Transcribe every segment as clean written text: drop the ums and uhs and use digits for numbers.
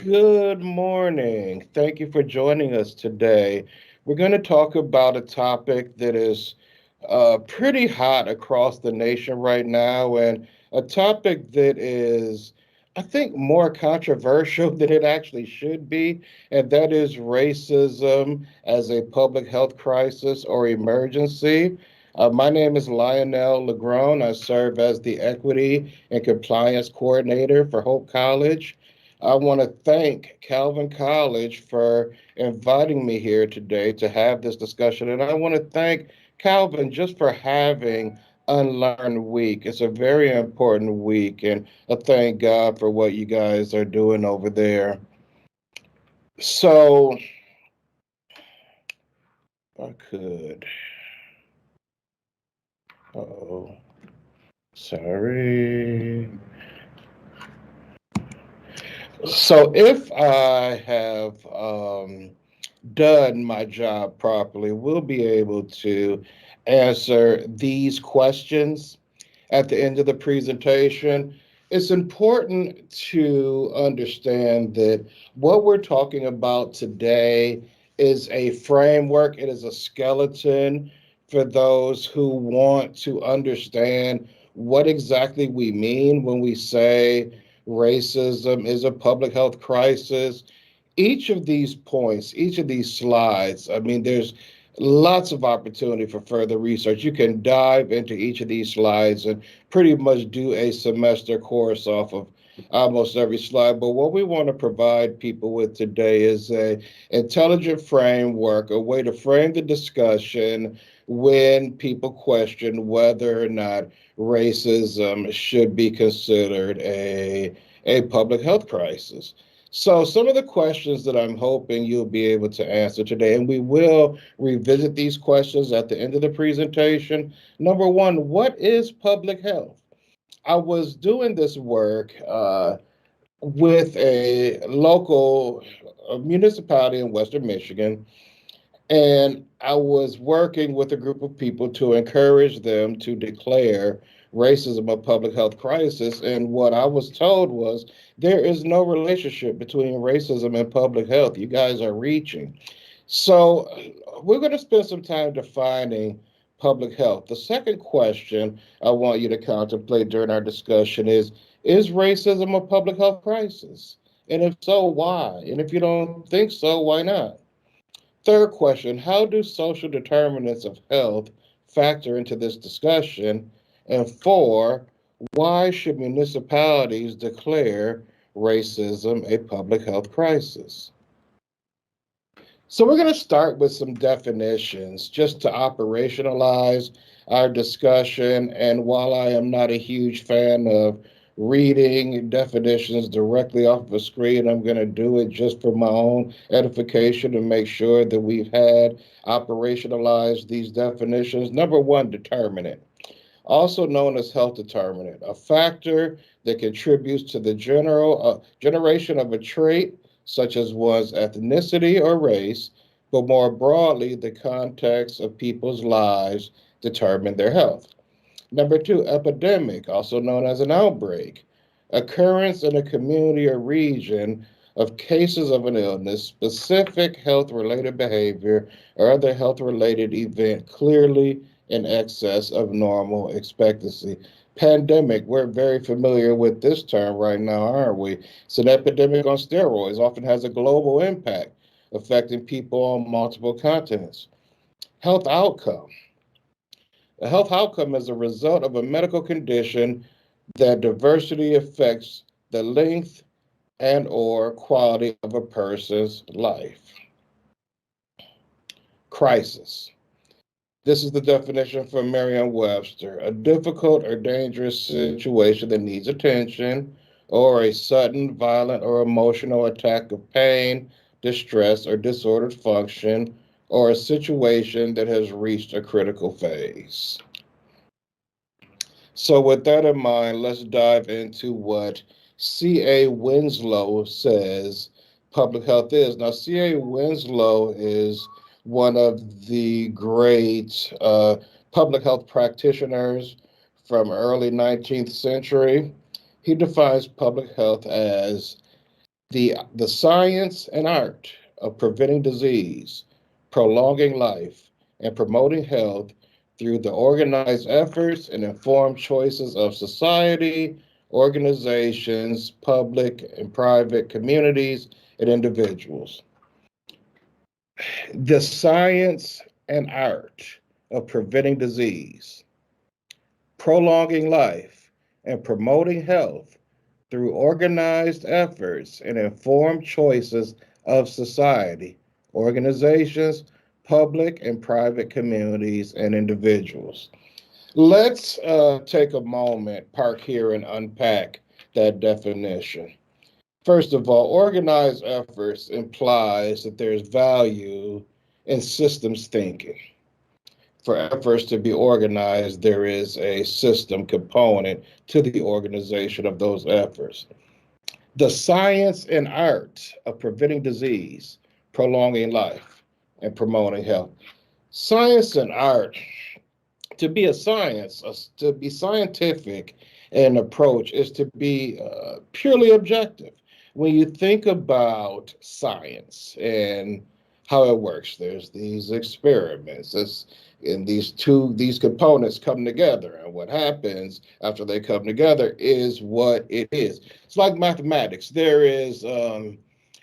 Good morning. Thank you for joining us today. We're going to talk about a topic that is pretty hot across the nation right now, and a topic that is, I think, more controversial than it actually should be, and that is racism as a public health crisis or emergency. My name is Lyonel Grone. I serve as the Equity and Compliance Coordinator for Hope College. I want to thank Calvin College for inviting me here today to have this discussion. And I want to thank Calvin just for having Unlearn Week. It's a very important week. And I thank God for what you guys are doing over there. So, I could. Oh, sorry. So, if I have done my job properly, we'll be able to answer these questions at the end of the presentation. It's important to understand that what we're talking about today is a framework, it is a skeleton for those who want to understand what exactly we mean when we say racism is a public health crisis. Each of these points, each of these slides, I mean, there's lots of opportunity for further research. You can dive into each of these slides and pretty much do a semester course off of almost every slide. But what we want to provide people with today is a intelligent framework, a way to frame the discussion when people question whether or not racism should be considered a public health crisis. So, some of the questions that I'm hoping you'll be able to answer today, and we will revisit these questions at the end of the presentation. Number one, what is public health? I was doing this work with a local municipality in Western Michigan, and I was working with a group of people to encourage them to declare racism a public health crisis. And what I was told was there is no relationship between racism and public health. You guys are reaching. So we're going to spend some time defining public health. The second question I want you to contemplate during our discussion is racism a public health crisis? And if so, why? And if you don't think so, why not? Third question, how do social determinants of health factor into this discussion? And four, why should municipalities declare racism a public health crisis? So, we're going to start with some definitions just to operationalize our discussion. And while I am not a huge fan of reading definitions directly off of a screen, I'm going to do it just for my own edification to make sure that we've had operationalized these definitions. Number one, determinant, also known as health determinant, a factor that contributes to the generation of a trait such as one's ethnicity or race, but more broadly, the context of people's lives determine their health. Number two, epidemic, also known as an outbreak, occurrence in a community or region of cases of an illness, specific health related behavior, or other health related event clearly in excess of normal expectancy. Pandemic, we're very familiar with this term right now, aren't we? It's an epidemic on steroids, often has a global impact, affecting people on multiple continents. Health outcome. A health outcome is a result of a medical condition that diversity affects the length and or quality of a person's life. Crisis. This is the definition from Merriam-Webster: a difficult or dangerous situation that needs attention, or a sudden, violent, or emotional attack of pain, distress, or disordered function, or a situation that has reached a critical phase. So, with that in mind, let's dive into what C.A. Winslow says public health is. Now, C.A. Winslow is one of the great public health practitioners from early 19th century. He defines public health as The science and art of preventing disease, prolonging life, and promoting health through the organized efforts and informed choices of society, organizations, public and private communities, and individuals. The science and art of preventing disease, prolonging life, and promoting health through organized efforts and informed choices of society, organizations, public and private communities, and individuals. Let's take a moment, park here, and unpack that definition. First of all, organized efforts implies that there's value in systems thinking. For efforts to be organized, there is a system component to the organization of those efforts. The science and art of preventing disease, prolonging life, and promoting health. Science and art, to be a science, to be scientific in approach, is to be purely objective. When you think about science and how it works, there's these experiments. And these components come together, and what happens after they come together is what it is. It's like mathematics. There is,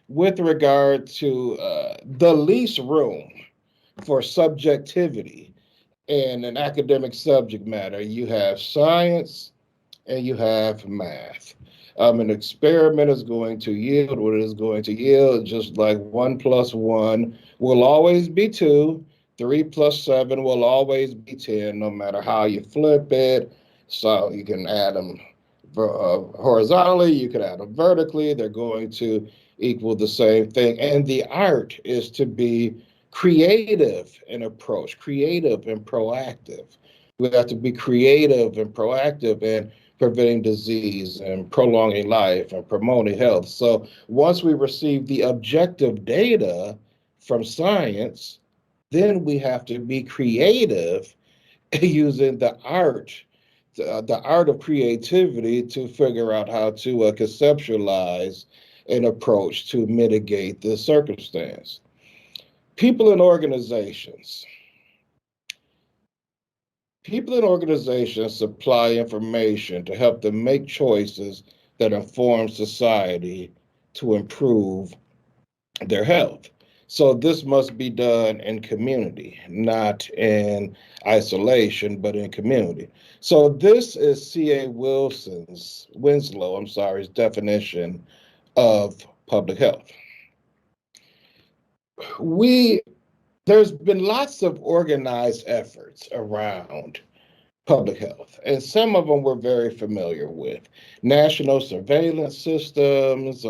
with regard to the least room for subjectivity in an academic subject matter, you have science and you have math. An experiment is going to yield what it is going to yield, just like 1 plus 1 will always be 2, 3 plus 7 will always be 10, no matter how you flip it. So you can add them horizontally, you can add them vertically, they're going to equal the same thing. And the art is to be creative in approach, creative and proactive. We have to be creative and proactive in preventing disease and prolonging life and promoting health. So once we receive the objective data from science, then we have to be creative using the art of creativity to figure out how to conceptualize an approach to mitigate the circumstance. People and organizations. People and organizations supply information to help them make choices that inform society to improve their health. So this must be done in community, not in isolation, but in community. So this is C.A. Winslow, his definition of public health. There's been lots of organized efforts around public health, and some of them we're very familiar with. National surveillance systems,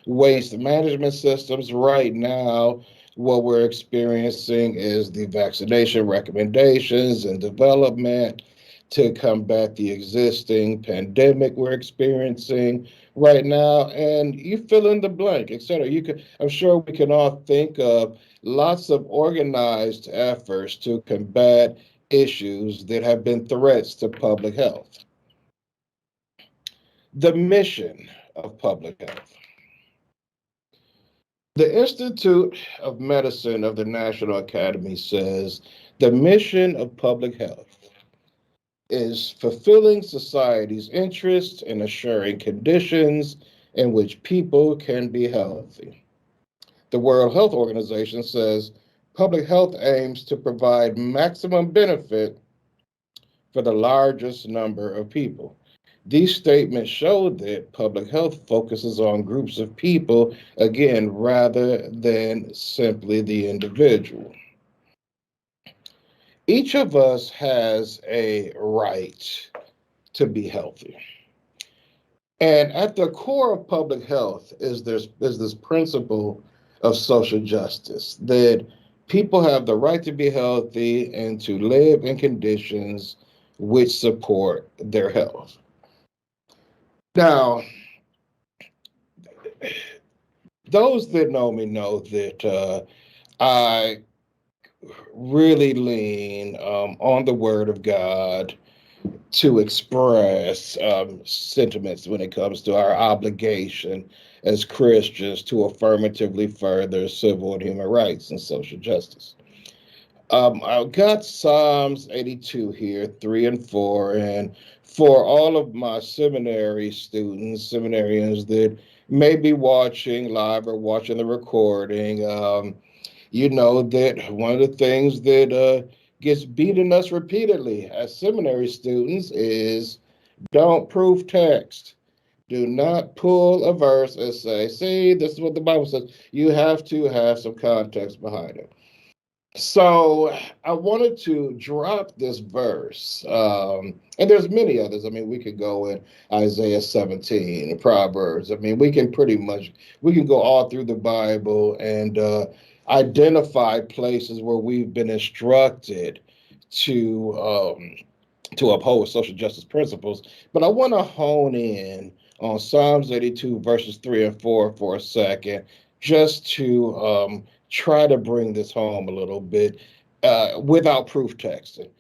waste management systems. Right now, what we're experiencing is the vaccination recommendations and development to combat the existing pandemic we're experiencing right now. And you fill in the blank, et cetera. I'm sure we can all think of lots of organized efforts to combat issues that have been threats to public health. The mission of public health. The Institute of Medicine of the National Academy says the mission of public health is fulfilling society's interests in assuring conditions in which people can be healthy. The World Health Organization says public health aims to provide maximum benefit for the largest number of people. These statements show that public health focuses on groups of people, again, rather than simply the individual. Each of us has a right to be healthy. And at the core of public health is this principle of social justice, that people have the right to be healthy and to live in conditions which support their health. Now, those that know me know that I really lean on the Word of God to express sentiments when it comes to our obligation as Christians to affirmatively further civil and human rights and social justice. I've got Psalms 82 here, 3 and 4, and for all of my seminary students, seminarians that may be watching live or watching the recording, you know that one of the things that gets beaten us repeatedly as seminary students is don't prove text. Do not pull a verse and say, see, this is what the Bible says. You have to have some context behind it. So I wanted to drop this verse, and there's many others. I mean, we could go in Isaiah 17, Proverbs. I mean, we can go all through the Bible and identify places where we've been instructed to um, to uphold social justice principles. But I want to hone in on Psalms 82, verses 3 and 4 for a second, just to try to bring this home a little bit without proof texting.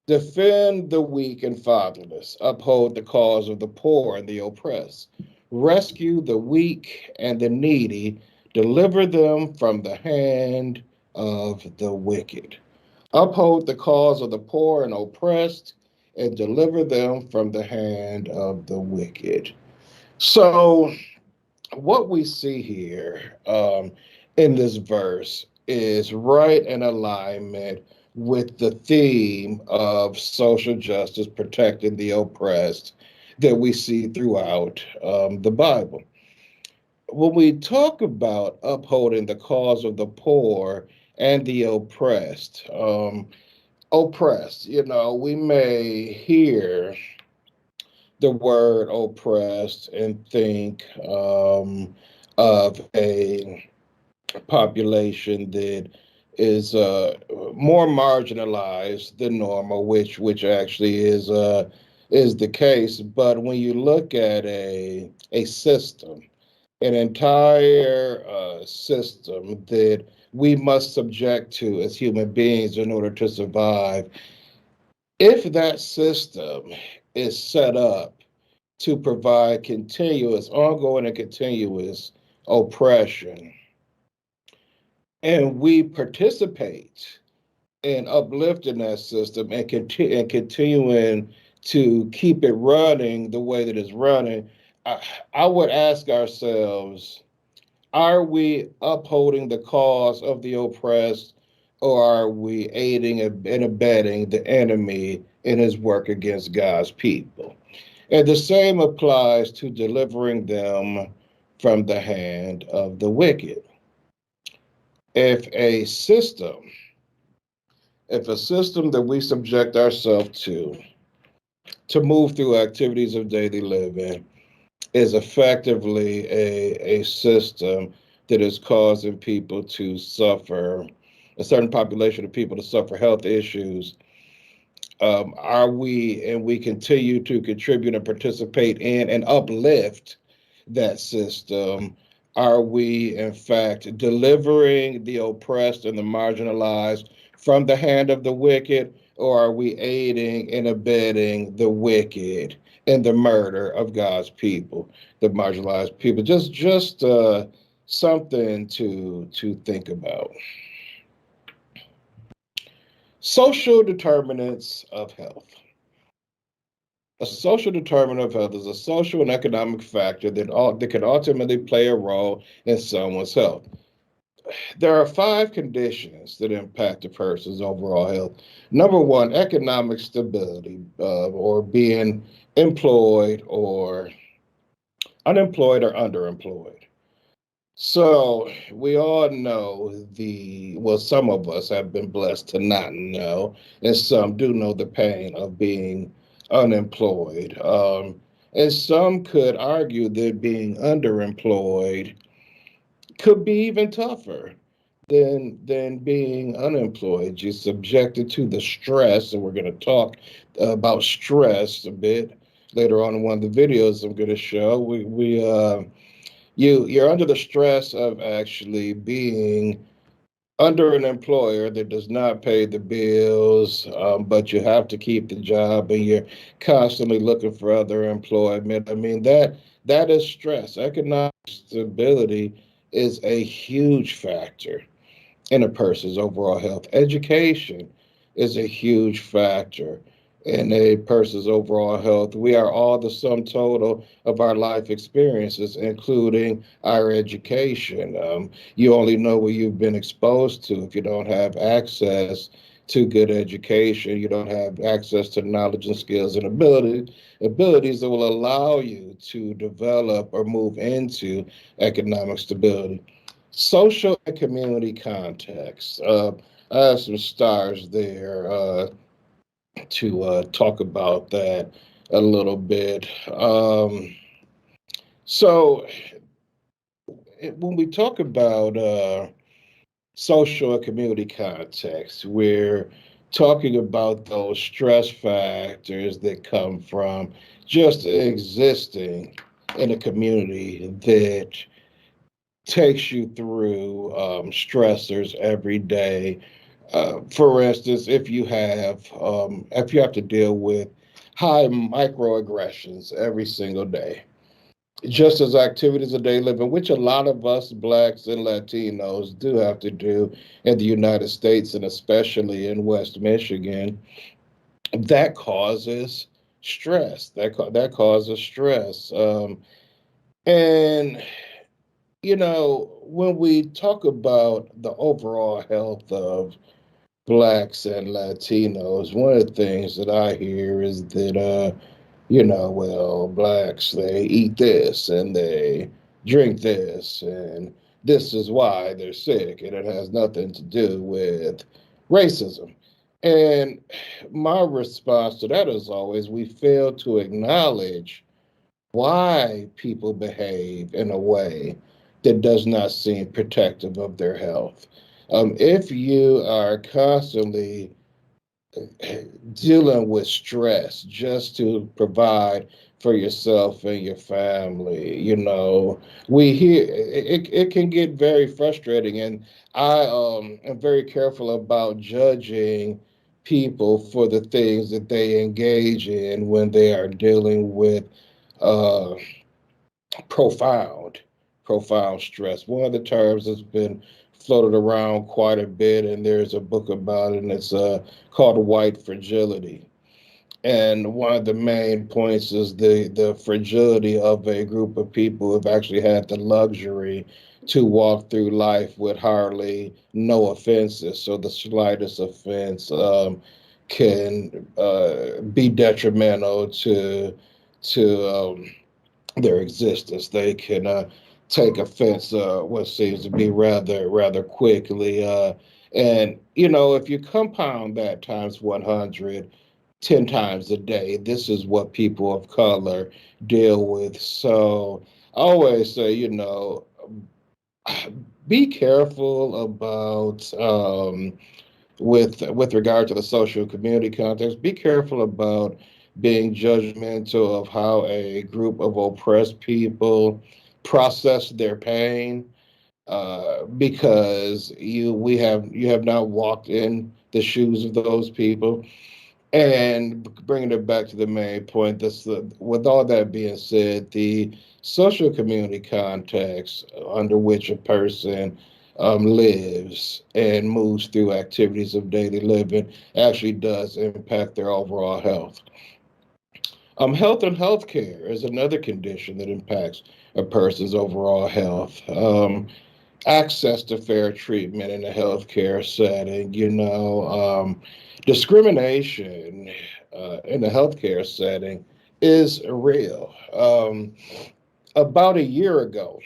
Defend the weak and fatherless, uphold the cause of the poor and the oppressed, rescue the weak and the needy, deliver them from the hand of the wicked. Uphold the cause of the poor and oppressed, and deliver them from the hand of the wicked. So, what we see here in this verse is right in alignment with the theme of social justice, protecting the oppressed, that we see throughout the Bible. When we talk about upholding the cause of the poor and the oppressed, you know, we may hear the word oppressed and think of a population that is more marginalized than normal, which actually is the case. But when you look at a system, an entire system that we must subject to as human beings in order to survive, if that system is set up to provide continuous, ongoing, and continuous oppression, and we participate in uplifting that system and, and continuing to keep it running the way that it's running, I, I would ask ourselves, are we upholding the cause of the oppressed, or are we aiding and abetting the enemy in his work against God's people? And the same applies to delivering them from the hand of the wicked. If a system, if a system that we subject ourselves to move through activities of daily living is effectively a system that is causing people to suffer, a certain population of people to suffer health issues, are we, and we continue to contribute and participate in and uplift that system, are we in fact delivering the oppressed and the marginalized from the hand of the wicked, or are we aiding and abetting the wicked in the murder of God's people, the marginalized people? Just something to think about. Social determinants of health. A social determinant of health is a social and economic factor that can ultimately play a role in someone's health. There are five conditions that impact a person's overall health. Number one, economic stability, or being employed or unemployed or underemployed. So we all know well, some of us have been blessed to not know, and some do know the pain of being unemployed. And some could argue that being underemployed could be even tougher than being unemployed. You're subjected to the stress, and we're going to talk about stress a bit later on in one of the videos I'm going to show. You're under the stress of actually being under an employer that does not pay the bills, but you have to keep the job and you're constantly looking for other employment. I mean, that is stress. Economic stability is a huge factor in a person's overall health. Education is a huge factor in a person's overall health. We are all the sum total of our life experiences, including our education. You only know what you've been exposed to. If you don't have access to good education, you don't have access to knowledge and skills and abilities that will allow you to develop or move into economic stability. Social and community context. I have some stars there to talk about that a little bit. So, when we talk about social and community context, we're talking about those stress factors that come from just existing in a community that takes you through stressors every day. For instance, if you have to deal with high microaggressions every single day, just as activities of daily living, which a lot of us blacks and Latinos do have to do in the United States and especially in West Michigan, that causes stress. That causes stress. And when we talk about the overall health of blacks and Latinos, one of the things that I hear is that, well, blacks, they eat this and they drink this, and this is why they're sick, and it has nothing to do with racism. And my response to that is always we fail to acknowledge why people behave in a way that does not seem protective of their health. If you are constantly dealing with stress just to provide for yourself and your family, we hear it can get very frustrating. And I am very careful about judging people for the things that they engage in when they are dealing with uh, profound, profound stress. One of the terms that's been floated around quite a bit, and there's a book about it, and it's called White Fragility. And one of the main points is the fragility of a group of people who've actually had the luxury to walk through life with hardly no offenses. So the slightest offense can be detrimental to their existence. They can take offense what seems to be rather quickly. And if you compound that times 100, 10 times a day, this is what people of color deal with. So I always say, be careful about with regard to the social community context, be careful about being judgmental of how a group of oppressed people process their pain, because you have not walked in the shoes of those people. And bringing it back to the main point, with all that being said, the social community context under which a person lives and moves through activities of daily living actually does impact their overall health. Health and healthcare is another condition that impacts a person's overall health. Access to fair treatment in a healthcare setting, discrimination in a healthcare setting is real. About a year ago,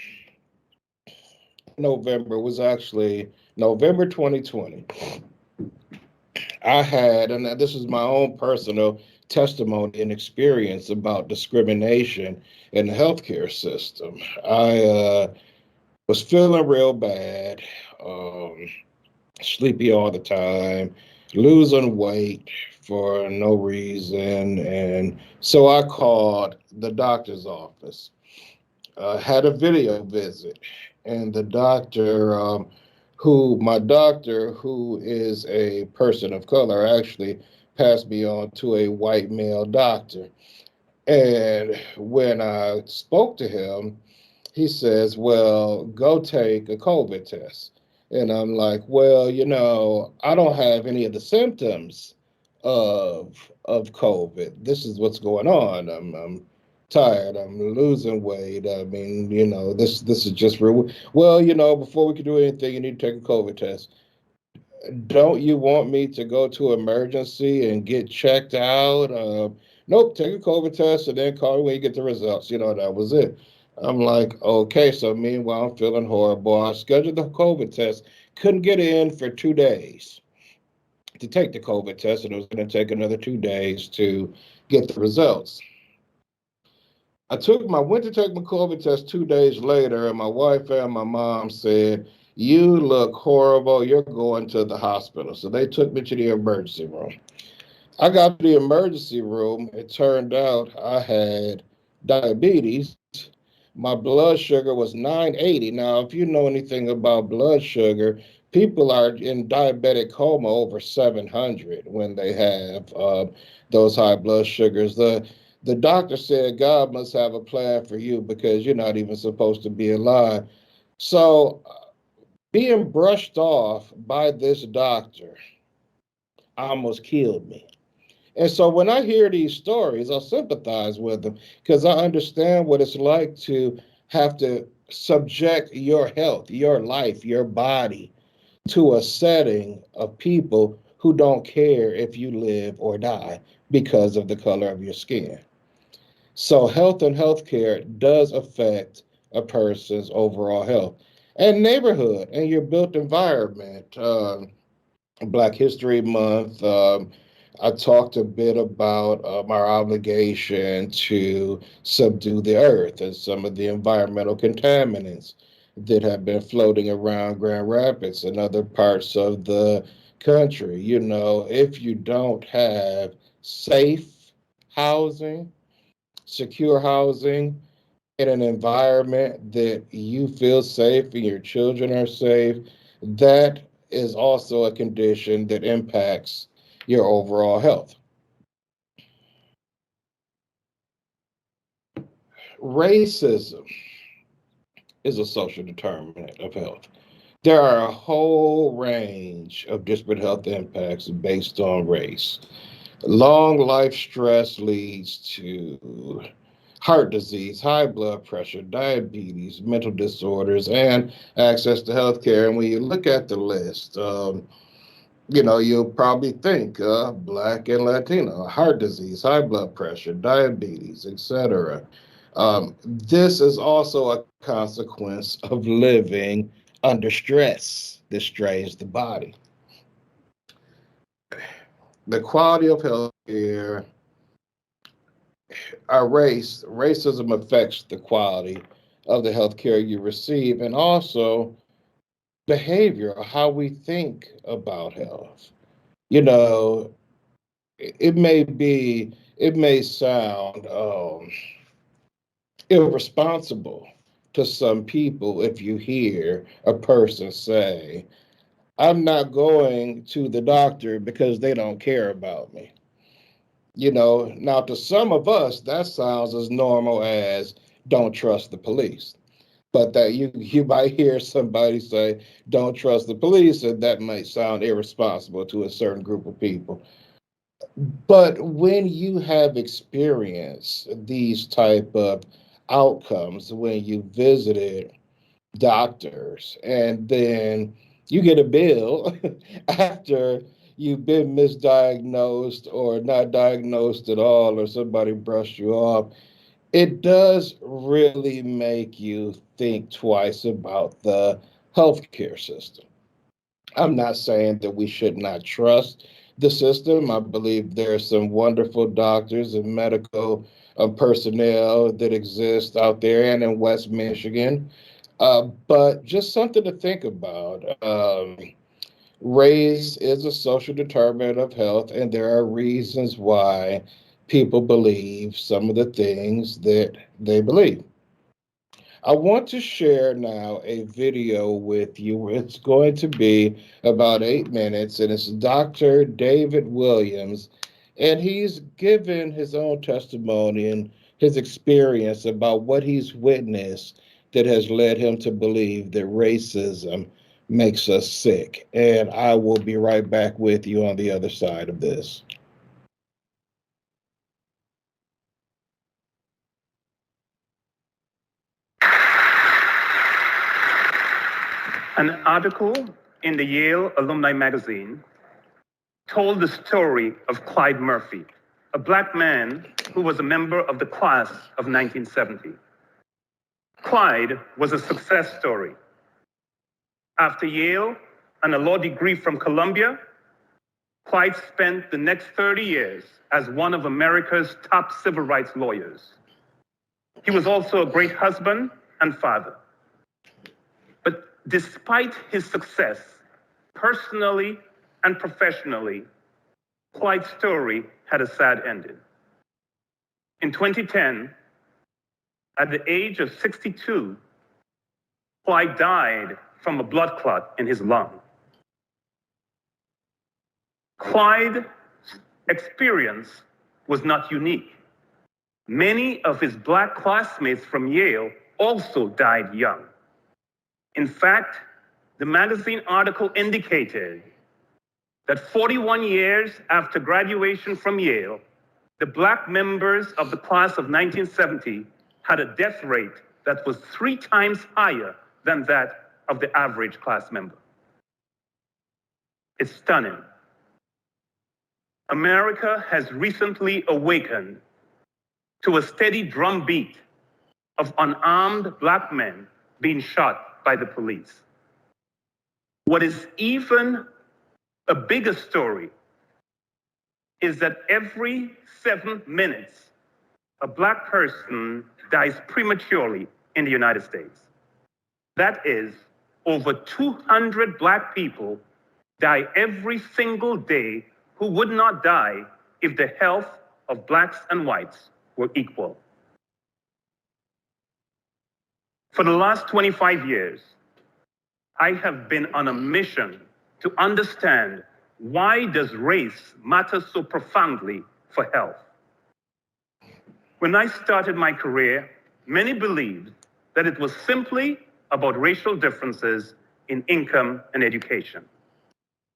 November was actually November 2020. I had, and this is my own personal testimony and experience about discrimination in the healthcare system. I was feeling real bad, um, sleepy all the time, losing weight for no reason. And so I called the doctor's office, had a video visit, and the doctor who my doctor, who is a person of color, actually passed me on to a white male doctor. And when I spoke to him, he says, well, go take a COVID test. And I'm like, well, I don't have any of the symptoms of COVID. This is what's going on. I'm tired. I'm losing weight. I mean, this is just real. Well, before we can do anything, you need to take a COVID test. Don't you want me to go to emergency and get checked out? Nope, take a COVID test and then call me when you get the results. That was it. I'm like, okay. So meanwhile, I'm feeling horrible. I scheduled the COVID test, couldn't get in for 2 days to take the COVID test, and it was going to take another 2 days to get the results. Went to take my COVID test 2 days later, and my wife and my mom said, "You look horrible. You're going to the hospital." So they took me to the emergency room. I got to the emergency room. It turned out I had diabetes. My blood sugar was 980. Now, if you know anything about blood sugar, people are in diabetic coma over 700 when they have those high blood sugars. The doctor said God must have a plan for you because you're not even supposed to be alive. So, being brushed off by this doctor almost killed me. And so when I hear these stories, I sympathize with them because I understand what it's like to have to subject your health, your life, your body to a setting of people who don't care if you live or die because of the color of your skin. So health and healthcare does affect a person's overall health and neighborhood and your built environment. Black History Month. I talked a bit about our obligation to subdue the earth and some of the environmental contaminants that have been floating around Grand Rapids and other parts of the country. If you don't have safe housing, secure housing, in an environment that you feel safe and your children are safe, that is also a condition that impacts your overall health. Racism is a social determinant of health. There are a whole range of disparate health impacts based on race. Long life stress leads to heart disease, high blood pressure, diabetes, mental disorders, and access to health care. And when you look at the list, you'll probably think Black and Latino, heart disease, high blood pressure, diabetes, etc. This is also a consequence of living under stress. This strains the body. The quality of health care, racism affects the quality of the health care you receive and also behavior, how we think about health. You know, it may sound irresponsible to some people if you hear a person say, I'm not going to the doctor because they don't care about me. Now to some of us, that sounds as normal as don't trust the police. But that you might hear somebody say, don't trust the police, and that might sound irresponsible to a certain group of people. But when you have experienced these type of outcomes, when you visited doctors and then you get a bill after you've been misdiagnosed or not diagnosed at all or somebody brushed you off, it does really make you think twice about the healthcare system. I'm not saying that we should not trust the system. I believe there are some wonderful doctors and medical personnel that exist out there and in West Michigan. But just something to think about. Race is a social determinant of health, and there are reasons why people believe some of the things that they believe. I want to share now a video with you. It's going to be about 8 minutes, and it's Dr. David Williams, and he's given his own testimony and his experience about what he's witnessed that has led him to believe that racism makes us sick. And I will be right back with you on the other side of this. An article in the Yale Alumni Magazine told the story of Clyde Murphy, a Black man who was a member of the class of 1970. Clyde was a success story. After Yale and a law degree from Columbia, Clyde spent the next 30 years as one of America's top civil rights lawyers. He was also a great husband and father. But despite his success, personally and professionally, Clyde's story had a sad ending. In 2010, at the age of 62, Clyde died from a blood clot in his lung. Clyde's experience was not unique. Many of his Black classmates from Yale also died young. In fact, the magazine article indicated that 41 years after graduation from Yale, the Black members of the class of 1970 had a death rate that was 3 times higher than that of the average class member. It's stunning. America has recently awakened to a steady drumbeat of unarmed Black men being shot by the police. What is even a bigger story is that every 7 minutes, a Black person dies prematurely in the United States. That is, over 200 Black people die every single day who would not die if the health of Blacks and whites were equal. For the last 25 years, I have been on a mission to understand why does race matter so profoundly for health. When I started my career, many believed that it was simply about racial differences in income and education.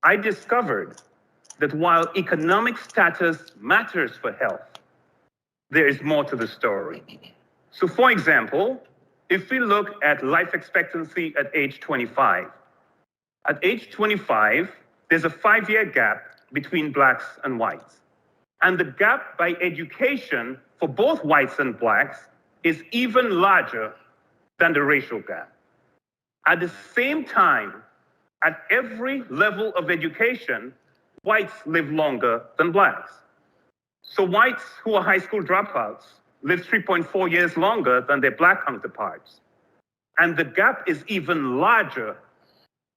I discovered that while economic status matters for health, there is more to the story. So for example, if we look at life expectancy at age 25, at age 25, there's a 5-year gap between Blacks and whites. And the gap by education for both whites and Blacks is even larger than the racial gap. At the same time, at every level of education, whites live longer than Blacks. So whites who are high school dropouts live 3.4 years longer than their Black counterparts. And the gap is even larger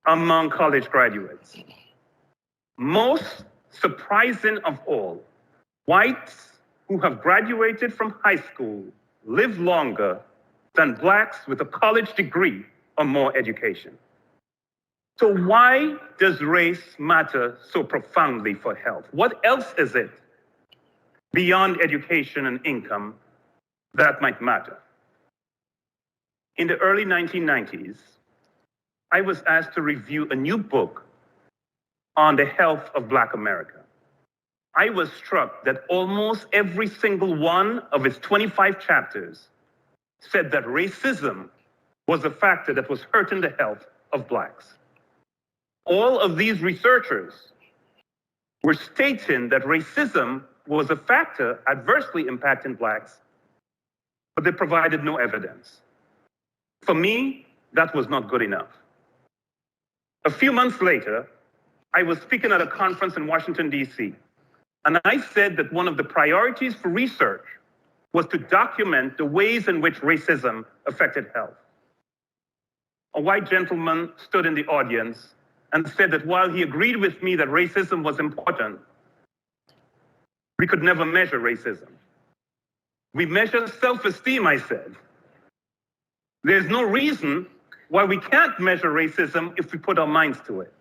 among college graduates. Most surprising of all, whites who have graduated from high school live longer than Blacks with a college degree or more education. So why does race matter so profoundly for health? What else is it beyond education and income that might matter? In the early 1990s, I was asked to review a new book on the health of Black America. I was struck that almost every single one of its 25 chapters said that racism was a factor that was hurting the health of Blacks. All of these researchers were stating that racism was a factor adversely impacting Blacks, but they provided no evidence. For me, that was not good enough. A few months later, I was speaking at a conference in Washington, D.C., and I said that one of the priorities for research was to document the ways in which racism affected health. A white gentleman stood in the audience and said that while he agreed with me that racism was important, we could never measure racism. We measure self-esteem, I said. There's no reason why we can't measure racism if we put our minds to it.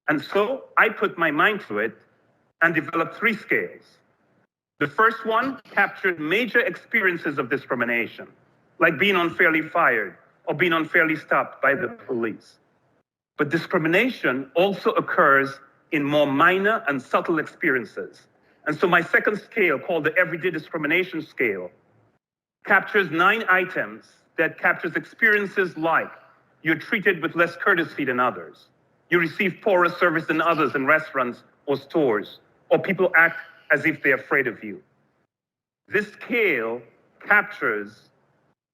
And so I put my mind to it and developed 3 scales. The first one captured major experiences of discrimination, like being unfairly fired or being unfairly stopped by the police. But discrimination also occurs in more minor and subtle experiences. And so my second scale, called the Everyday Discrimination Scale, captures 9 items that captures experiences like you're treated with less courtesy than others, you receive poorer service than others in restaurants or stores, or people act as if they're afraid of you. This scale captures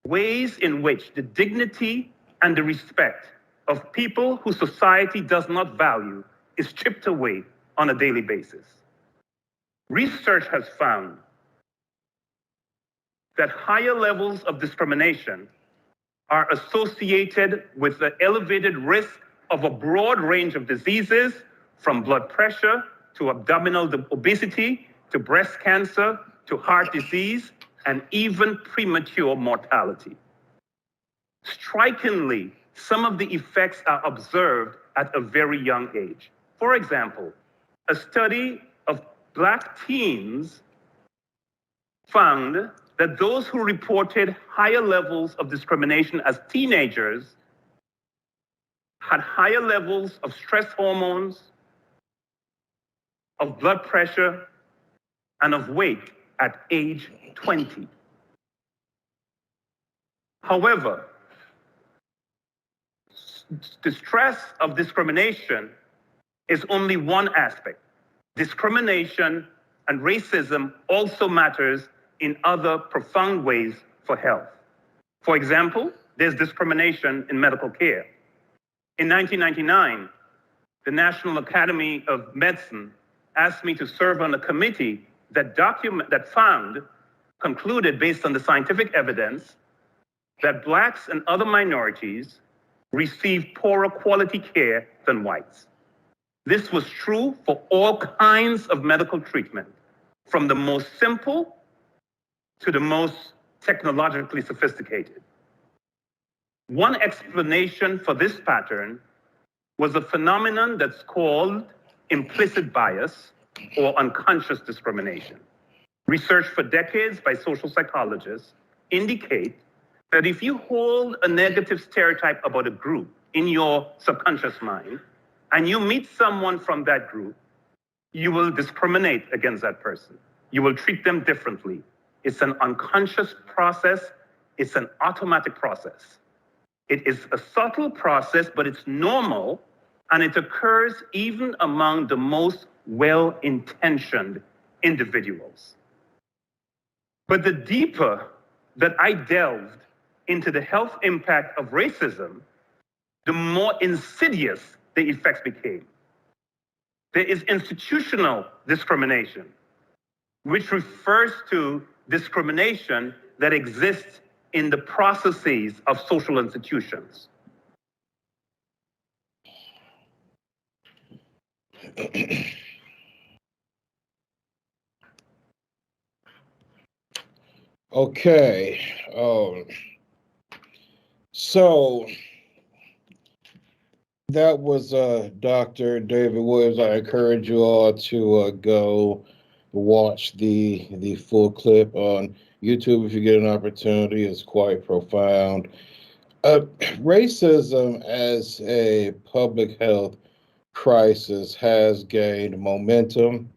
ways in which the dignity and the respect of people whose society does not value is chipped away on a daily basis. Research has found that higher levels of discrimination are associated with the elevated risk of a broad range of diseases, from blood pressure to abdominal obesity to breast cancer to heart disease and even premature mortality. Strikingly, some of the effects are observed at a very young age. For example, a study of Black teens found that those who reported higher levels of discrimination as teenagers had higher levels of stress hormones, of blood pressure, and of weight at age 20. However, the stress of discrimination is only one aspect. Discrimination and racism also matters in other profound ways for health. For example, there's discrimination in medical care. In 1999, the National Academy of Medicine asked me to serve on a committee that concluded based on the scientific evidence that Blacks and other minorities receive poorer quality care than whites. This was true for all kinds of medical treatment, from the most simple to the most technologically sophisticated. One explanation for this pattern was a phenomenon that's called implicit bias or unconscious discrimination. Research for decades by social psychologists indicate that if you hold a negative stereotype about a group in your subconscious mind, and you meet someone from that group, you will discriminate against that person. You will treat them differently. It's an unconscious process. It's an automatic process. It is a subtle process, but it's normal, and it occurs even among the most well-intentioned individuals. But the deeper that I delved into the health impact of racism, the more insidious the effects became. There is institutional discrimination, which refers to discrimination that exists in the processes of social institutions. Okay. So that was Dr. David Williams. I encourage you all to go watch the full clip on YouTube if you get an opportunity. It's quite profound. Racism as a public health crisis has gained momentum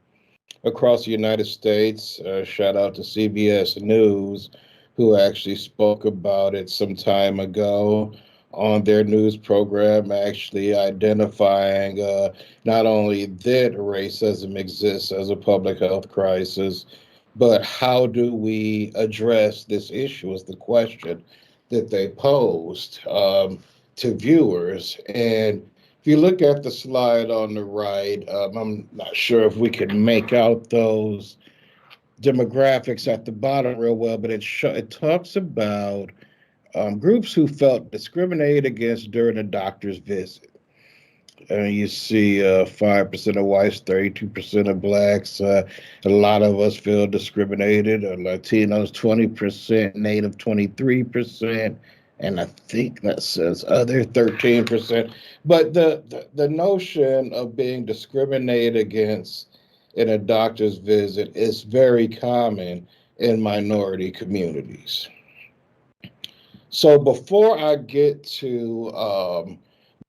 across the United States. Shout out to CBS News, who actually spoke about it some time ago on their news program, actually identifying not only that racism exists as a public health crisis, but how do we address this issue is the question that they posed to viewers. And if you look at the slide on the right, I'm not sure if we can make out those demographics at the bottom real well, but it talks about groups who felt discriminated against during a doctor's visit. You see 5% of whites, 32% of blacks. A lot of us feel discriminated. Latinos, 20%, Native, 23%, And I think that says other 13%. But the notion of being discriminated against in a doctor's visit is very common in minority communities. So before I get to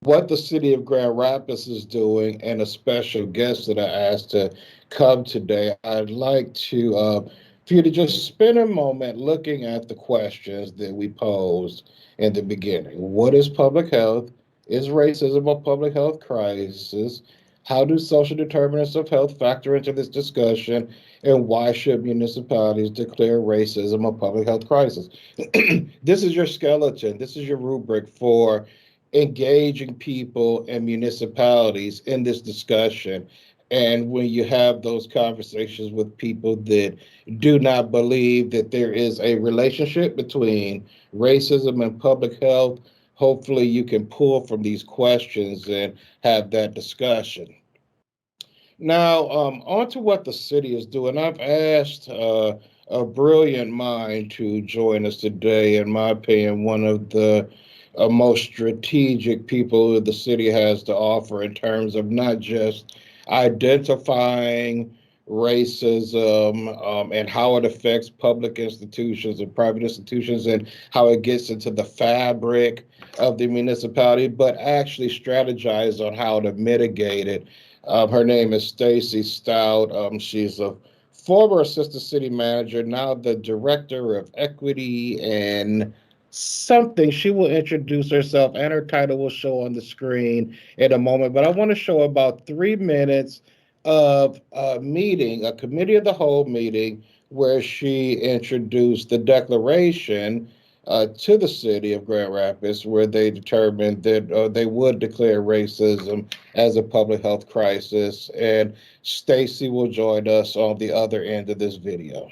what the city of Grand Rapids is doing and a special guest that I asked to come today, I'd like to for you to just spend a moment looking at the questions that we posed in the beginning. What is public health? Is racism a public health crisis? How do social determinants of health factor into this discussion? And why should municipalities declare racism a public health crisis? This is your skeleton. This is your rubric for engaging people and municipalities in this discussion. And when you have those conversations with people that do not believe that there is a relationship between racism and public health, hopefully you can pull from these questions and have that discussion. Now, on to what the city is doing. I've asked a brilliant mind to join us today. In my opinion, one of the most strategic people the city has to offer in terms of not just identifying racism and how it affects public institutions and private institutions and how it gets into the fabric of the municipality, but actually strategize on how to mitigate it. Her name is Stacy Stout. She's a former assistant city manager, now the director of equity and something. She will introduce herself and her title will show on the screen in a moment. But I want to show about 3 minutes of a meeting, a committee of the whole meeting, where she introduced the declaration to the city of Grand Rapids, where they determined that they would declare racism as a public health crisis. And Stacy will join us on the other end of this video.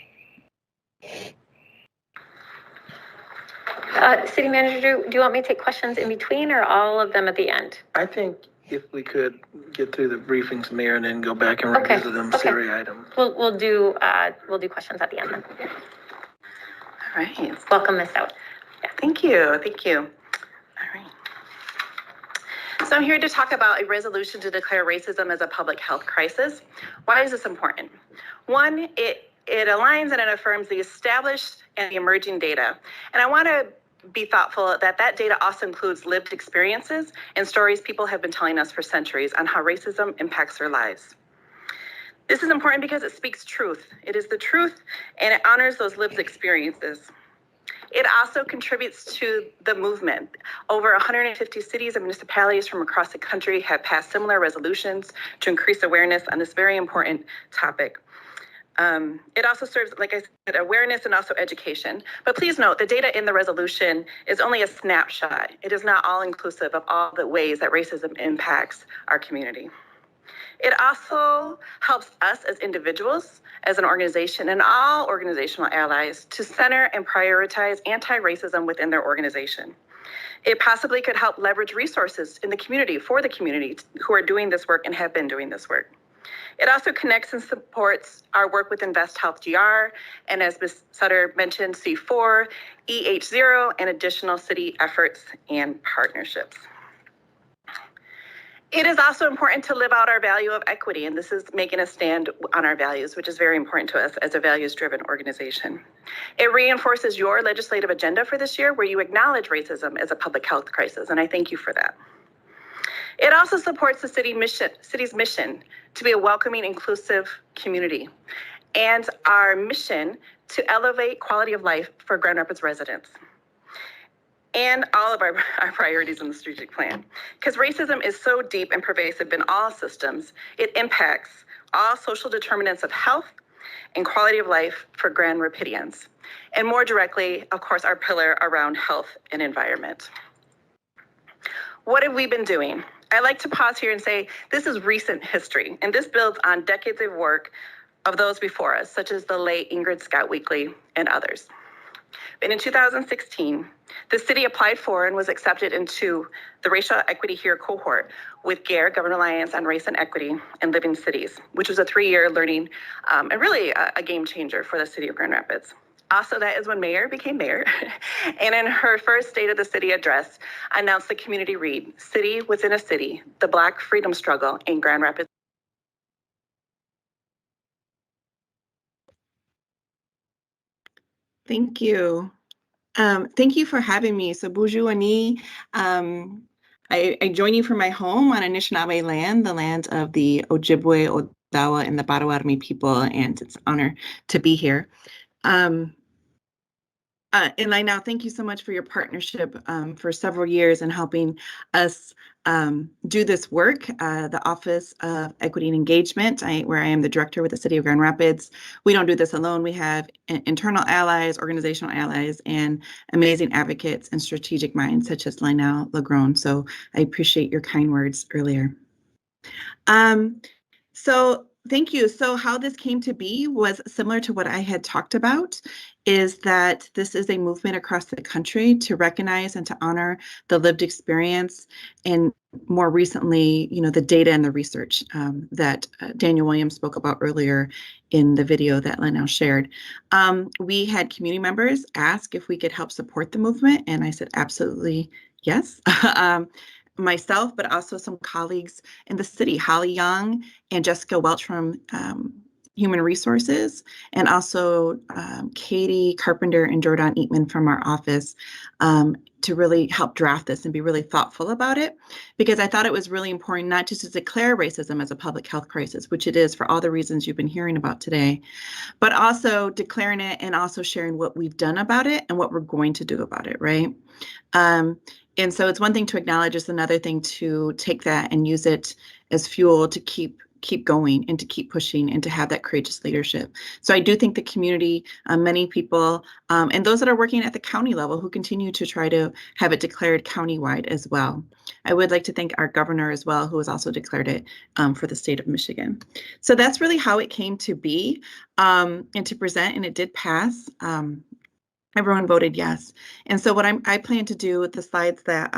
City Manager, do you want me to take questions in between or all of them at the end? I think if we could get through the briefings, Mayor, and then go back and revisit them Siri items. We'll do questions at the end then. All right. Welcome, Ms. Stout. Yeah, thank you. All right. So I'm here to talk about a resolution to declare racism as a public health crisis. Why is this important? One, it aligns and it affirms the established and the emerging data. And I want to be thoughtful that that data also includes lived experiences and stories people have been telling us for centuries on how racism impacts their lives. This is important because it speaks truth. It is the truth and it honors those lived experiences. It also contributes to the movement. Over 150 cities and municipalities from across the country have passed similar resolutions to increase awareness on this very important topic. It also serves, like I said, awareness and also education. But please note, the data in the resolution is only a snapshot. It is not all inclusive of all the ways that racism impacts our community. It also helps us as individuals, as an organization, and all organizational allies to center and prioritize anti-racism within their organization. It possibly could help leverage resources in the community for the community who are doing this work and have been doing this work. It also connects and supports our work with Invest Health GR, and as Ms. Sutter mentioned, C4, EH0, and additional city efforts and partnerships. It is also important to live out our value of equity, and this is making a stand on our values, which is very important to us as a values-driven organization. It reinforces your legislative agenda for this year, where you acknowledge racism as a public health crisis, and I thank you for that. It also supports the city's mission to be a welcoming, inclusive community, and our mission to elevate quality of life for Grand Rapids residents, and all of our priorities in the strategic plan. Because racism is so deep and pervasive in all systems, it impacts all social determinants of health and quality of life for Grand Rapidians. And more directly, of course, our pillar around health and environment. What have we been doing? I like to pause here and say, this is recent history, and this builds on decades of work of those before us, such as the late Ingrid Scott Weekly and others. And in 2016, the city applied for and was accepted into the Racial Equity Here cohort with GARE, Government Alliance on Race and Equity and Living Cities, which was a 3-year learning and really a game changer for the city of Grand Rapids. Also, that is when Mayor became mayor. And in her first State of the City address, announced the community read, City Within a City, the Black Freedom Struggle in Grand Rapids. Thank you. Thank you for having me. So Bonjour Ani, I join you from my home on Anishinaabe land, the land of the Ojibwe, Odawa, and the Potawatomi people, and it's an honor to be here. And I now thank you so much for your partnership for several years in helping us do this work. The Office of Equity and Engagement, where I am the director with the City of Grand Rapids. We don't do this alone. We have internal allies, organizational allies, and amazing advocates and strategic minds such as Lyonel, Grone. So I appreciate your kind words earlier. So thank you. So how this came to be was similar to what I had talked about, is that this is a movement across the country to recognize and to honor the lived experience, and more recently, the data and the research that Daniel Williams spoke about earlier in the video that Lyonel shared. We had community members ask if we could help support the movement, and I said absolutely yes. Myself, but also some colleagues in the city, Holly Young and Jessica Welch from Human Resources, and also Katie Carpenter and Jordan Eatman from our office to really help draft this and be really thoughtful about it, because I thought it was really important not just to declare racism as a public health crisis, which it is for all the reasons you've been hearing about today, but also declaring it and also sharing what we've done about it and what we're going to do about it, right? And so it's one thing to acknowledge, it's another thing to take that and use it as fuel to keep going and to keep pushing and to have that courageous leadership. So I do think the community, many people, and those that are working at the county level who continue to try to have it declared countywide as well. I would like to thank our governor as well, who has also declared it for the state of Michigan. So that's really how it came to be and to present, and it did pass. Everyone voted yes. And so what I plan to do with the slides that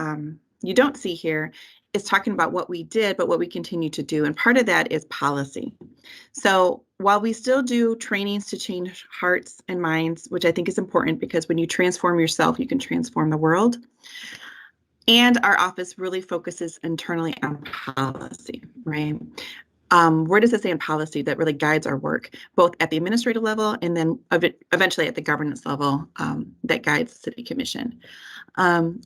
you don't see here is talking about what we did, but what we continue to do. And part of that is policy. So while we still do trainings to change hearts and minds, which I think is important, because when you transform yourself, you can transform the world. And our office really focuses internally on policy, right? Where does it say in policy that really guides our work, both at the administrative level and then eventually at the governance level that guides the City Commission?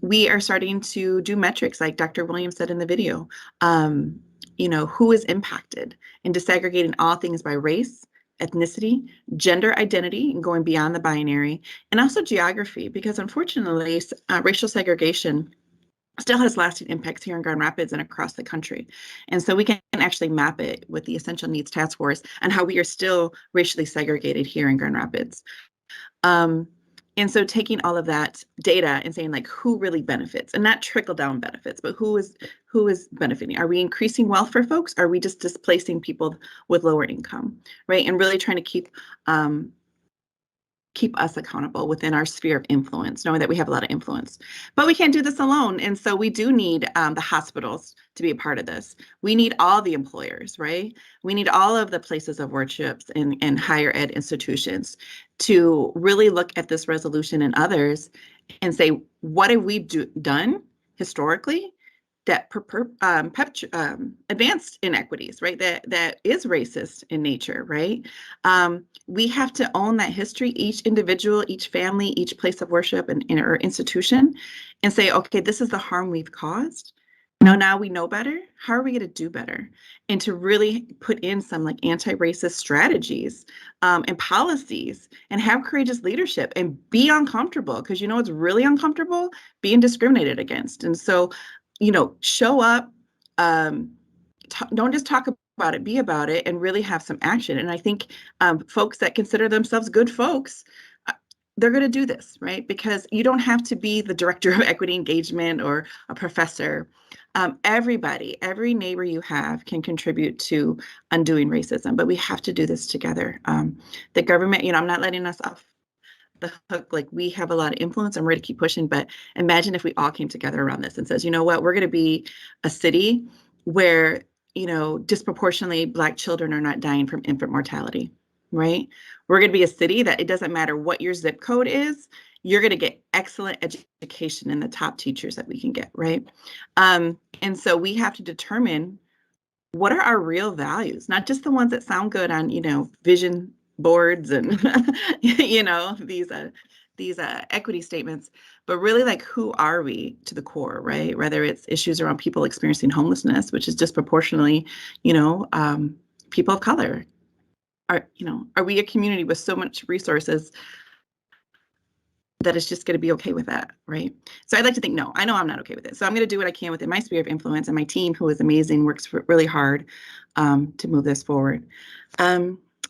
We are starting to do metrics, like Dr. Williams said in the video, who is impacted, and disaggregating all things by race, ethnicity, gender identity, and going beyond the binary, and also geography, because unfortunately, racial segregation still has lasting impacts here in Grand Rapids and across the country. And so we can actually map it with the Essential Needs Task Force and how we are still racially segregated here in Grand Rapids. And so taking all of that data and saying, like, who really benefits, and not trickle down benefits, but who is benefiting? Are we increasing wealth for folks? Are we just displacing people with lower income, right? And really trying to keep us accountable within our sphere of influence, knowing that we have a lot of influence. But we can't do this alone. And so we do need the hospitals to be a part of this. We need all the employers, right? We need all of the places of worship and higher ed institutions to really look at this resolution and others and say, what have we done historically that advanced inequities, right? That is racist in nature, right? We have to own that history, each individual, each family, each place of worship and or institution, and say, okay, this is the harm we've caused. Now we know better. How are we going to do better? And to really put in some like anti-racist strategies and policies, and have courageous leadership and be uncomfortable, because it's really uncomfortable being discriminated against. And so, show up, don't just talk about it, be about it, and really have some action. And I think folks that consider themselves good folks, they're going to do this, right? Because you don't have to be the director of equity engagement or a professor. Everybody, every neighbor you have can contribute to undoing racism, but we have to do this together. The government, I'm not letting us off the hook. Like, we have a lot of influence and we're going to keep pushing, but imagine if we all came together around this and says, you know what, we're going to be a city where, disproportionately Black children are not dying from infant mortality. right? We're going to be a city that it doesn't matter what your zip code is, you're going to get excellent education and the top teachers that we can get, right? And so we have to determine what are our real values, not just the ones that sound good on, vision boards and, these equity statements, but really like, who are we to the core, right? Whether it's issues around people experiencing homelessness, which is disproportionately, people of color. Are we a community with so much resources that it's just going to be okay with that, right? So I'd like to think, no, I know I'm not okay with it. So I'm going to do what I can within my sphere of influence, and my team, who is amazing, works really hard to move this forward.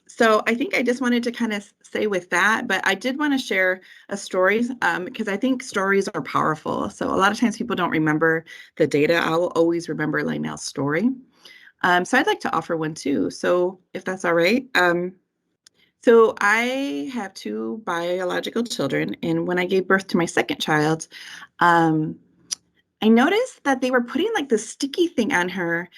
So I think I just wanted to kind of say with that, but I did want to share a story because I think stories are powerful. So a lot of times people don't remember the data. I will always remember Lyonel's story. So I'd like to offer one too. So if that's all right. So I have 2 biological children, and when I gave birth to my second child, I noticed that they were putting like this sticky thing on her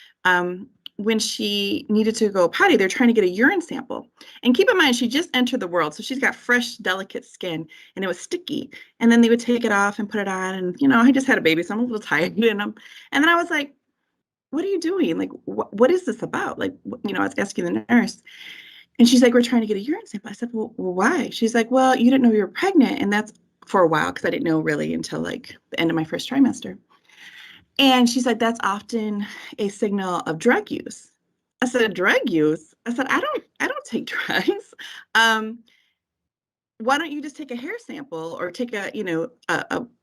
when she needed to go potty. They're trying to get a urine sample. And keep in mind, she just entered the world, so she's got fresh, delicate skin, and it was sticky. And then they would take it off and put it on, and I just had a baby, so I'm a little tired. And then I was like, "What are you doing? Like, what is this about?" Like, I was asking the nurse. And she's like, "We're trying to get a urine sample." I said, well, why? She's like, "Well, you didn't know you were pregnant." And that's for a while, because I didn't know really until like the end of my first trimester. And she's like, "That's often a signal of drug use." I said, "Drug use?" I said, I don't take drugs. Why don't you just take a hair sample or take a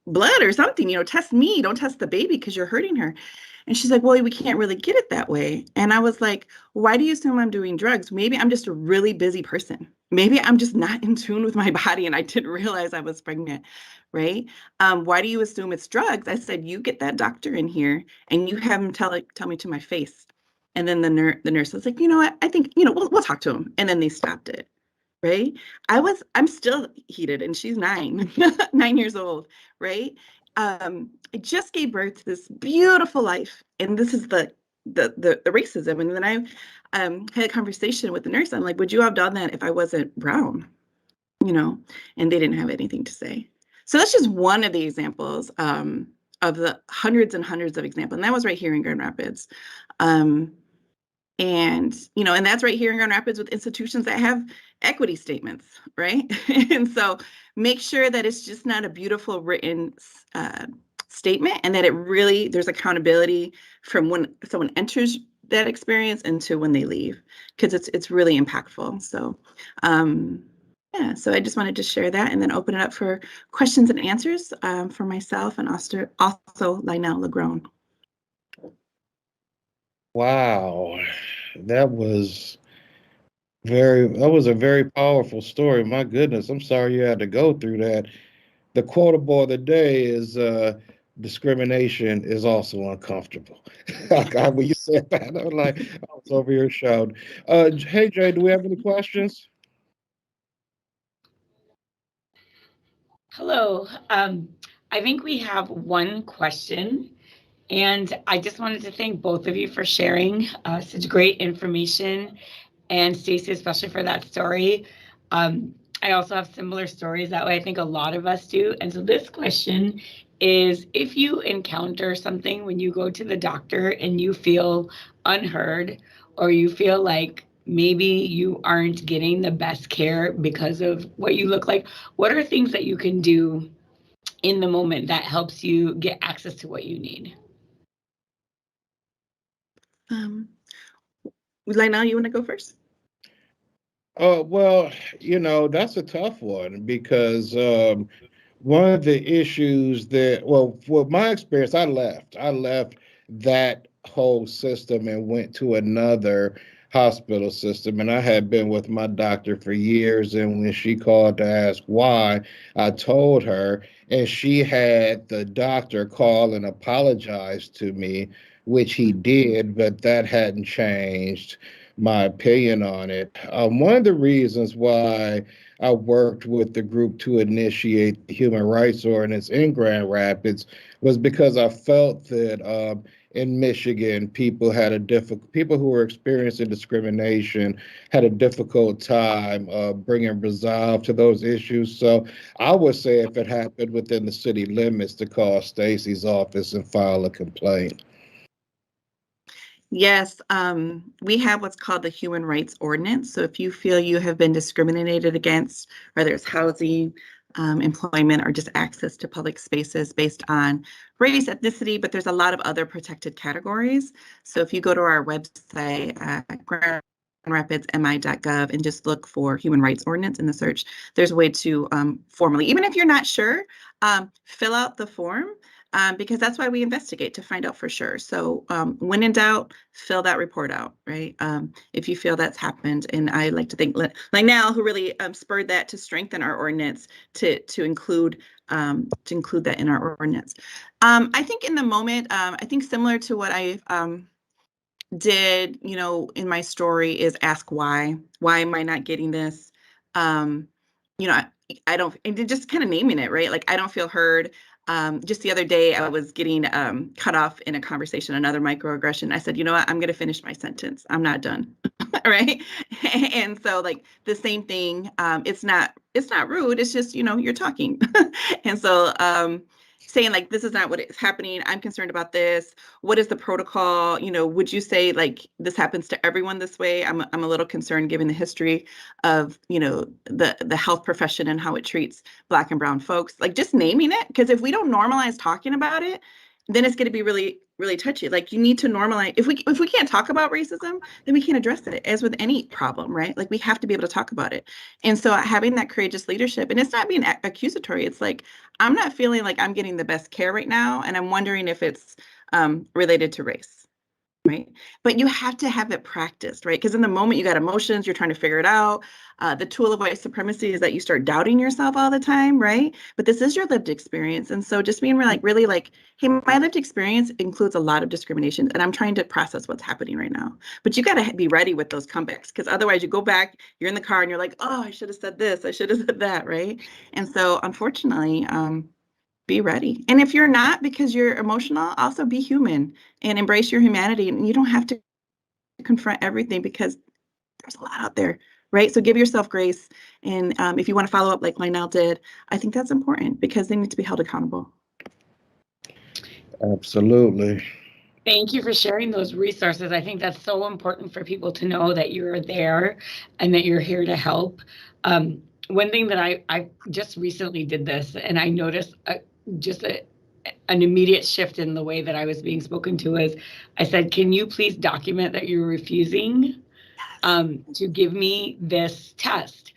blood or something, test me, don't test the baby because you're hurting her. And she's like, "Well, we can't really get it that way." And I was like, "Why do you assume I'm doing drugs? Maybe I'm just a really busy person. Maybe I'm just not in tune with my body and I didn't realize I was pregnant, right? Why do you assume it's drugs?" I said, "You get that doctor in here and you have him tell me to my face." And then the nurse was like, "You know what? I think, we'll talk to him." And then they stopped it. Right? I'm still heated, and she's 9, 9 years old, right? I just gave birth to this beautiful life, and this is the racism. And then I had a conversation with the nurse. I'm like, "Would you have done that if I wasn't brown?" And they didn't have anything to say. So that's just one of the examples of the hundreds and hundreds of examples. And that was right here in Grand Rapids. And that's right here in Grand Rapids with institutions that have equity statements, right? And so make sure that it's just not a beautiful written statement, and that there's accountability from when someone enters that experience into when they leave, because it's really impactful. So so I just wanted to share that, and then open it up for questions and answers for myself and also Lyonel Grone. Wow, that was a very powerful story. My goodness, I'm sorry you had to go through that. The quotable of the day is discrimination is also uncomfortable. God, when you said that, I was like, I was over here shouting. Hey Jay, do we have any questions? Hello. I think we have one question, and I just wanted to thank both of you for sharing such great information, and Stacey, especially for that story. I also have similar stories that way. I think a lot of us do. And so this question is, if you encounter something when you go to the doctor and you feel unheard, or you feel like maybe you aren't getting the best care because of what you look like, what are things that you can do in the moment that helps you get access to what you need? Lyonel, you want to go first? Well, that's a tough one because one of the issues that, well, for my experience, I left that whole system and went to another hospital system. And I had been with my doctor for years. And when she called to ask why, I told her, and she had the doctor call and apologize to me, which he did, but that hadn't changed my opinion on it. One of the reasons why I worked with the group to initiate the Human Rights Ordinance in Grand Rapids was because I felt that in Michigan, people who were experiencing discrimination had a difficult time bringing resolve to those issues. So I would say if it happened within the city limits, to call Stacy's office and file a complaint. Yes, we have what's called the Human Rights Ordinance. So if you feel you have been discriminated against, whether it's housing, employment, or just access to public spaces based on race, ethnicity, but there's a lot of other protected categories. So if you go to our website, GrandRapidsMI.gov, and just look for Human Rights Ordinance in the search, there's a way to formally, even if you're not sure, fill out the form. Because that's why we investigate, to find out for sure. So when in doubt, fill that report out, right? If you feel that's happened. And I like to thank Lyonel, who really spurred that to strengthen our ordinance to include that in our ordinance. I think in the moment, I think similar to what I did, in my story, is ask why. Why am I not getting this? I don't, and just kind of naming it, right? Like, I don't feel heard. Just the other day, I was getting cut off in a conversation, another microaggression. I said, you know what, I'm going to finish my sentence. I'm not done. Right. And so, like, the same thing, it's not rude. It's just, you're talking. And so saying, like, this is not what is happening. I'm concerned about this. What is the protocol? Would you say, like, this happens to everyone this way? I'm a little concerned, given the history of, the health profession and how it treats Black and brown folks. Like, just naming it, because if we don't normalize talking about it, then it's going to be really, really touchy. Like, you need to normalize. If we can't talk about racism, then we can't address it, as with any problem, right? Like, we have to be able to talk about it. And so having that courageous leadership, and it's not being accusatory. It's like, I'm not feeling like I'm getting the best care right now, and I'm wondering if it's related to race. Right. But you have to have it practiced, right? Because in the moment you got emotions, you're trying to figure it out. The tool of white supremacy is that you start doubting yourself all the time, right? But this is your lived experience. And so just being really like, hey, my lived experience includes a lot of discrimination, and I'm trying to process what's happening right now. But you got to be ready with those comebacks, because otherwise you go back, you're in the car and you're like, oh, I should have said this, I should have said that, right? And so unfortunately, be ready. And if you're not, because you're emotional, also be human and embrace your humanity. And you don't have to confront everything, because there's a lot out there, right? So give yourself grace. And if you want to follow up like Lyonel did, I think that's important, because they need to be held accountable. Absolutely. Thank you for sharing those resources. I think that's so important for people to know that you're there and that you're here to help. One thing that I just recently did this, and I noticed an immediate shift in the way that I was being spoken to is, I said, can you please document that you're refusing to give me this test?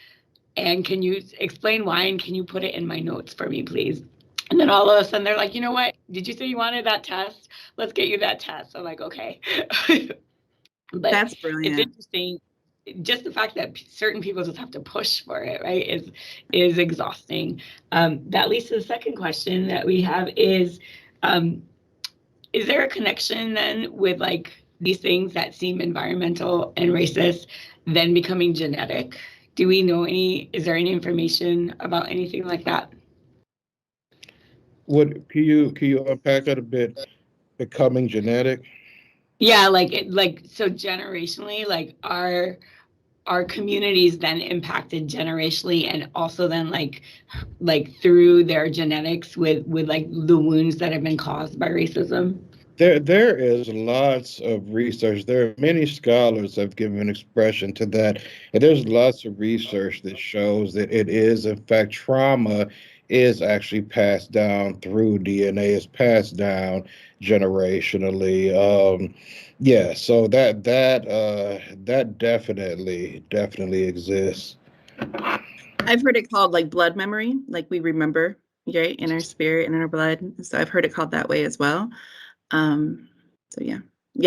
And can you explain why? And can you put it in my notes for me, please? And then all of a sudden they're like, you know what? Did you say you wanted that test? Let's get you that test. I'm like, okay. But that's brilliant. It's interesting. Just the fact that certain people just have to push for it, right, is exhausting. That leads to the second question that we have is there a connection then with, like, these things that seem environmental and racist then becoming genetic? Do we know is there any information about anything like that? Can you unpack that a bit? Becoming genetic? Yeah, so generationally, like, our communities then impacted generationally, and also then like through their genetics with like the wounds that have been caused by racism? There is lots of research. There are many scholars have given expression to that. And there's lots of research that shows that it is, in fact, trauma is actually passed down through DNA, is passed down generationally. Yeah, so that definitely exists. I've heard it called, like, blood memory, like we remember, right, in our spirit and in our blood. So I've heard it called that way as well. So yeah,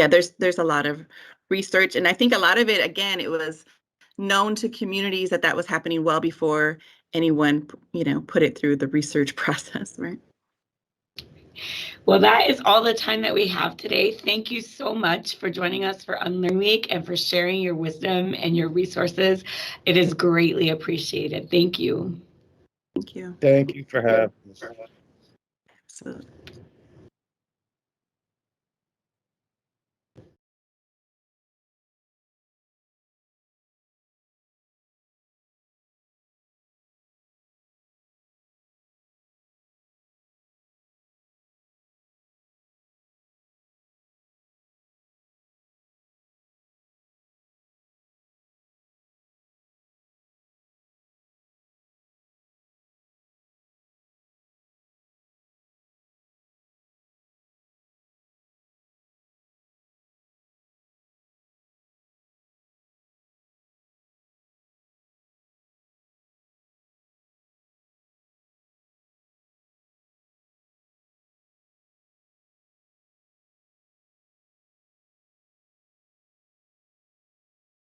there's a lot of research, and I think a lot of it, again, it was known to communities that was happening well before anyone, put it through the research process, right? Well, that is all the time that we have today. Thank you so much for joining us for Unlearn Week and for sharing your wisdom and your resources. It is greatly appreciated. Thank you. Thank you. Thank you for having us. Absolutely.